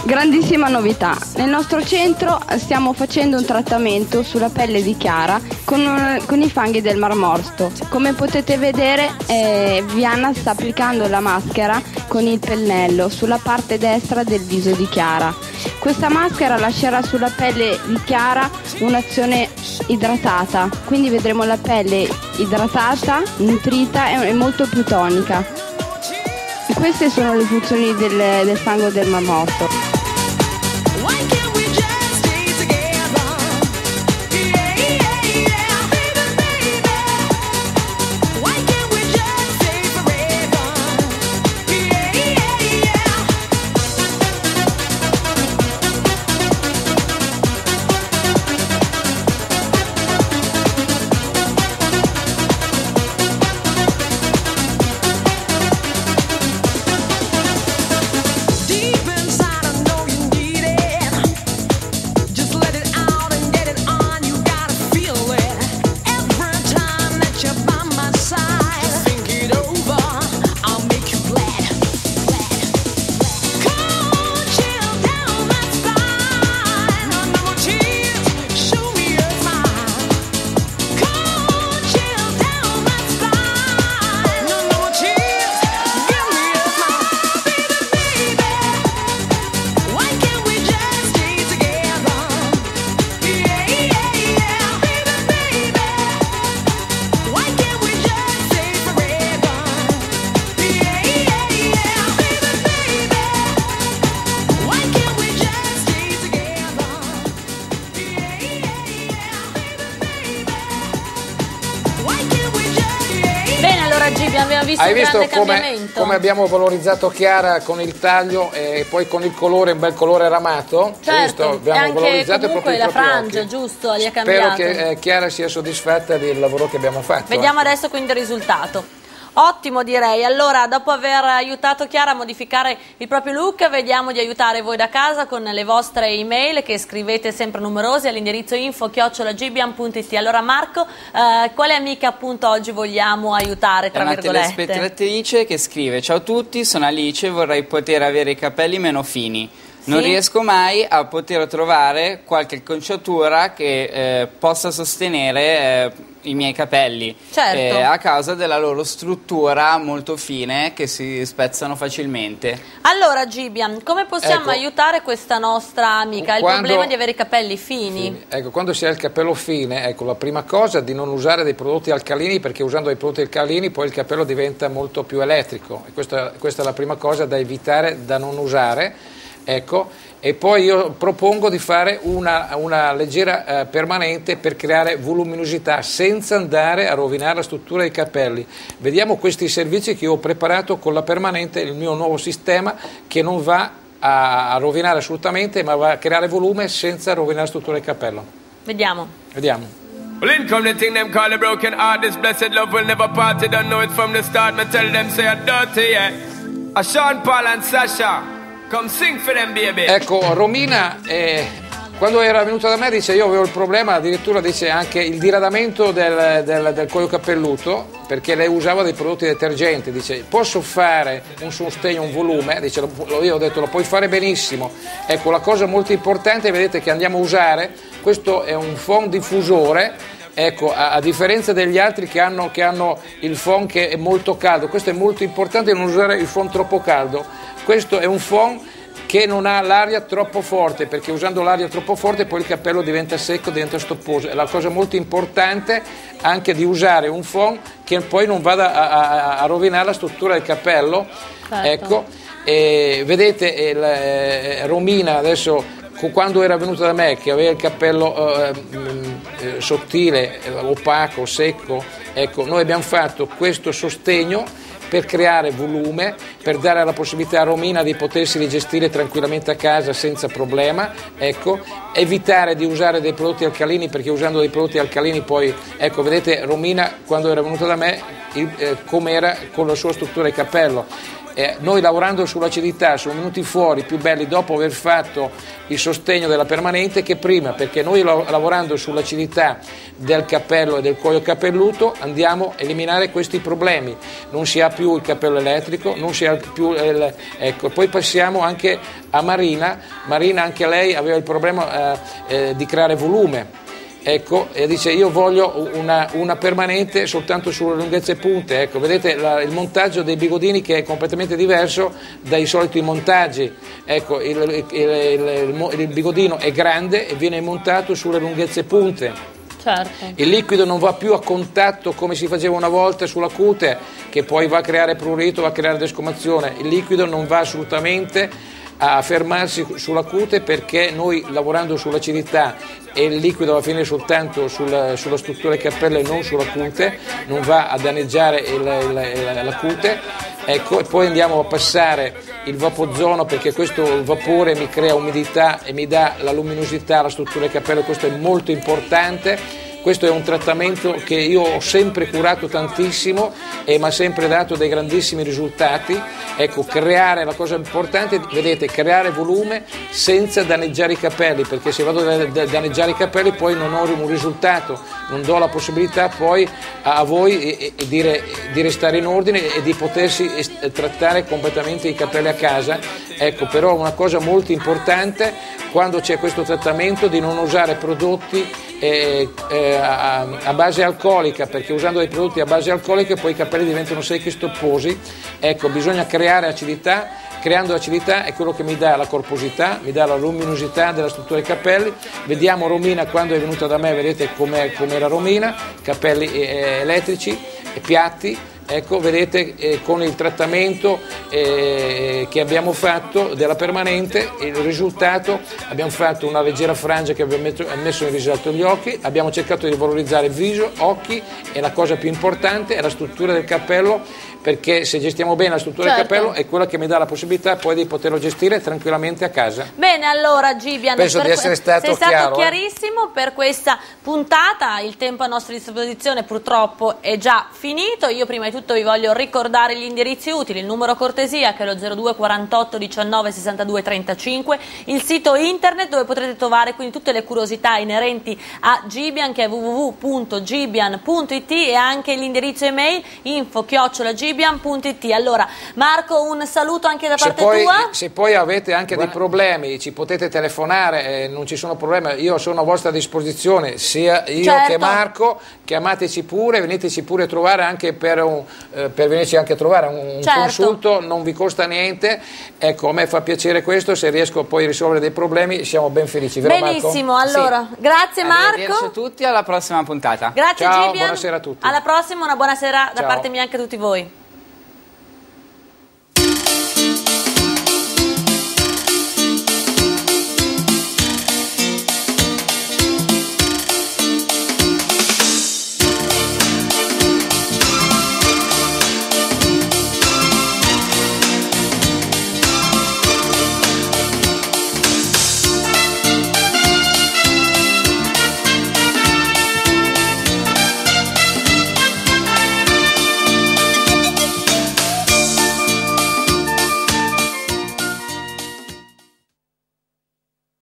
Grandissima novità, nel nostro centro stiamo facendo un trattamento sulla pelle di Chiara con i fanghi del Mar Morto. Come potete vedere Vianna sta applicando la maschera con il pennello sulla parte destra del viso di Chiara. Questa maschera lascerà sulla pelle di Chiara un'azione idratata, quindi vedremo la pelle idratata, nutrita e molto più tonica. Queste sono le funzioni del fango del Mar Morto. Abbiamo visto Hai un visto grande cambiamento. come abbiamo valorizzato Chiara con il taglio e poi con il colore, un bel colore ramato? Certo, e anche comunque la frangia, occhi. Giusto, gli ha cambiato. Spero che Chiara sia soddisfatta del lavoro che abbiamo fatto. Vediamo adesso quindi il risultato. Ottimo, direi. Allora, dopo aver aiutato Chiara a modificare il proprio look, vediamo di aiutare voi da casa con le vostre email che scrivete sempre numerosi all'indirizzo info@gbian.it. Allora Marco, quale amica appunto oggi vogliamo aiutare, tra virgolette? È una telespettatrice che scrive: ciao a tutti, sono Alice, vorrei poter avere i capelli meno fini. Non riesco mai a poter trovare qualche acconciatura che possa sostenere i miei capelli, a causa della loro struttura molto fine che si spezzano facilmente. Allora Gibian, come possiamo aiutare questa nostra amica? Il problema di avere i capelli fini. Ecco, quando si ha il capello fine, ecco, la prima cosa è di non usare dei prodotti alcalini, perché usando dei prodotti alcalini poi il capello diventa molto più elettrico, e questa è la prima cosa da evitare, da non usare. Ecco, e poi io propongo di fare una leggera permanente per creare voluminosità senza andare a rovinare la struttura dei capelli. Vediamo questi servizi che io ho preparato con la permanente, il mio nuovo sistema che non va a rovinare assolutamente, ma va a creare volume senza rovinare la struttura del capello. Vediamo. Well, in come the thing them call a broken heart. This blessed love will never part. You don't know it from the start. Me tell them say I'm dirty, yeah. A Sean Paul and Sasha. Come sing for them, baby. Ecco, Romina, quando era venuta da me, dice, io avevo il problema, addirittura dice anche il diradamento del cuoio capelluto, perché lei usava dei prodotti detergenti. Dice, posso fare un sostegno, un volume? Dice, io ho detto, lo puoi fare benissimo. Ecco, la cosa molto importante, vedete, che andiamo a usare, questo è un foam diffusore. Ecco, a differenza degli altri che hanno il foam che è molto caldo, questo è molto importante, non usare il foam troppo caldo. Questo è un foam che non ha l'aria troppo forte, perché usando l'aria troppo forte poi il capello diventa secco, diventa stopposo. È la cosa molto importante anche di usare un foam che poi non vada a rovinare la struttura del capello. Certo. Ecco, vedete Romina adesso, quando era venuta da me, che aveva il capello sottile, opaco, secco, ecco, noi abbiamo fatto questo sostegno per creare volume, per dare la possibilità a Romina di potersi rigestire tranquillamente a casa senza problema, ecco, evitare di usare dei prodotti alcalini, perché usando dei prodotti alcalini poi, ecco, vedete Romina quando era venuta da me com'era con la sua struttura di capello. noi lavorando sull'acidità siamo venuti fuori più belli dopo aver fatto il sostegno della permanente che prima, perché noi lavorando sull'acidità del cappello e del cuoio capelluto andiamo a eliminare questi problemi, non si ha più il cappello elettrico, non si ha più ecco. Poi passiamo anche a Marina anche lei aveva il problema di creare volume. Ecco, e dice io voglio una permanente soltanto sulle lunghezze punte, ecco, vedete il montaggio dei bigodini che è completamente diverso dai soliti montaggi, ecco, il bigodino è grande e viene montato sulle lunghezze punte. Certo. Il liquido non va più a contatto come si faceva una volta sulla cute, che poi va a creare prurito, va a creare desquamazione, il liquido non va assolutamente a fermarsi sulla cute, perché noi lavorando sull'acidità e il liquido va a finire soltanto sulla struttura del cappello e non sulla cute, non va a danneggiare la cute, ecco, e poi andiamo a passare il vapozono, perché questo vapore mi crea umidità e mi dà la luminosità alla struttura del cappello, questo è molto importante. Questo è un trattamento che io ho sempre curato tantissimo e mi ha sempre dato dei grandissimi risultati. Ecco, creare, la cosa importante, vedete, creare volume senza danneggiare i capelli, perché se vado a danneggiare i capelli poi non ho un risultato, non do la possibilità poi a voi di restare in ordine e di potersi trattare completamente i capelli a casa. Ecco, però una cosa molto importante quando c'è questo trattamento di non usare prodotti a base alcolica, perché usando dei prodotti a base alcolica poi i capelli diventano secchi e stopposi. Ecco, bisogna creare acidità, creando acidità è quello che mi dà la corposità, mi dà la luminosità della struttura dei capelli. Vediamo Romina quando è venuta da me, vedete com'era Romina, capelli elettrici e piatti. Ecco, vedete con il trattamento che abbiamo fatto della permanente, il risultato, abbiamo fatto una leggera frangia che abbiamo messo in risalto gli occhi, abbiamo cercato di valorizzare il viso, occhi, e la cosa più importante è la struttura del cappello, perché se gestiamo bene la struttura del cappello è quella che mi dà la possibilità poi di poterlo gestire tranquillamente a casa. Bene, allora Gibian, penso di essere stato chiaro, chiarissimo per questa puntata. Il tempo a nostra disposizione purtroppo è già finito. Io prima di tutto vi voglio ricordare gli indirizzi utili, il numero cortesia che è lo 02 48 19 62 35, il sito internet dove potrete trovare quindi tutte le curiosità inerenti a Gibian, che è www.gibian.it, e anche l'indirizzo email info@gibian.it. Allora Marco, un saluto anche da parte tua. Se poi avete anche dei problemi ci potete telefonare, non ci sono problemi, io sono a vostra disposizione, sia io che Marco, chiamateci pure, veniteci pure a trovare anche per venirci anche a trovare un consulto, non vi costa niente. Ecco, a me fa piacere questo, se riesco poi a risolvere dei problemi siamo ben felici, vero Benissimo, Marco? allora, grazie Marco. Arrivederci a tutti, alla prossima puntata. Grazie Ciao, Gibian. buonasera a tutti. Alla prossima, una buona sera da Ciao. parte mia anche a tutti voi.